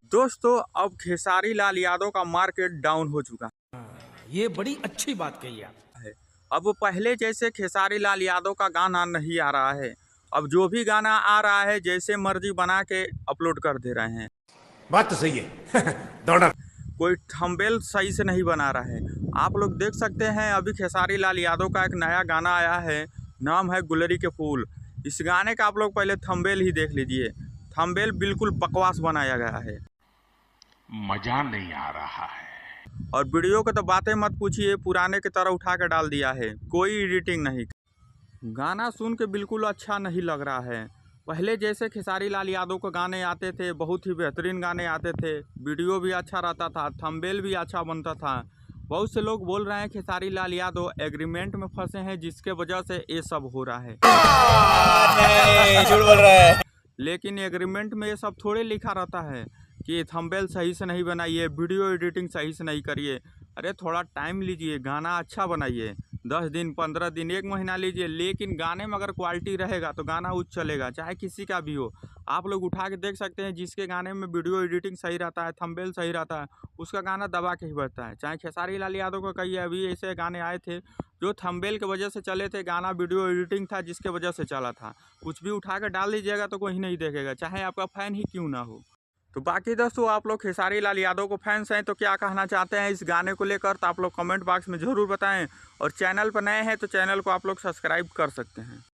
दोस्तों अब खेसारी लाल यादव का मार्केट डाउन हो चुका ये बड़ी अच्छी बात कही आप। है। अब पहले जैसे खेसारी लाल यादव का गाना नहीं आ रहा है। अब जो भी गाना आ रहा है जैसे मर्जी बना के अपलोड कर दे रहे हैं। बात तो सही है। दौड़ा कोई थंबनेल सही से नहीं बना रहा है। आप लोग देख सकते हैं अभी खेसारी लाल यादव का एक नया गाना आया है, नाम है गुलरी के फूल। इस गाने का आप लोग पहले थंबनेल ही देख लीजिए। थंबनेल बिल्कुल बकवास बनाया गया है, मजा नहीं आ रहा है। और वीडियो की तो बातें मत पूछिए, पुराने की तरह उठा के डाल दिया है, कोई एडिटिंग नहीं। गाना सुन के बिल्कुल अच्छा नहीं लग रहा है। पहले जैसे खेसारी लाल यादव के गाने आते थे, बहुत ही बेहतरीन गाने आते थे, वीडियो भी अच्छा रहता था, थंबनेल भी अच्छा बनता था। बहुत से लोग बोल रहे हैं खेसारी लाल यादव एग्रीमेंट में फंसे हैं जिसके वजह से ये सब हो रहा है। झूठ बोल रहा है। लेकिन एग्रीमेंट में ये सब थोड़े लिखा रहता है कि थंबनेल सही से नहीं बनाइए, वीडियो एडिटिंग सही से नहीं करिए। अरे थोड़ा टाइम लीजिए, गाना अच्छा बनाइए, 10 दिन 15 दिन 1 महीना लीजिए, लेकिन गाने में अगर क्वालिटी रहेगा तो गाना उच्च चलेगा, चाहे किसी का भी हो। आप लोग उठा के देख सकते हैं जिसके गाने में वीडियो एडिटिंग सही रहता है, थंबनेल सही रहता है, उसका गाना दबा के ही बढ़ता है। चाहे खेसारी लाल यादव को कहिए, अभी ऐसे गाने आए थे जो थंबनेल की वजह से चले थे, गाना वीडियो एडिटिंग था जिसके वजह से चला था। कुछ भी उठा के डाल दीजिएगा तो कोई नहीं देखेगा, चाहे आपका फ़ैन ही क्यों ना हो। तो बाकी दोस्तों आप लोग खेसारी लाल यादव को फैंस हैं तो क्या कहना चाहते हैं इस गाने को लेकर, तो आप लोग कमेंट बॉक्स में ज़रूर बताएं। और चैनल पर नए हैं तो चैनल को आप लोग सब्सक्राइब कर सकते हैं।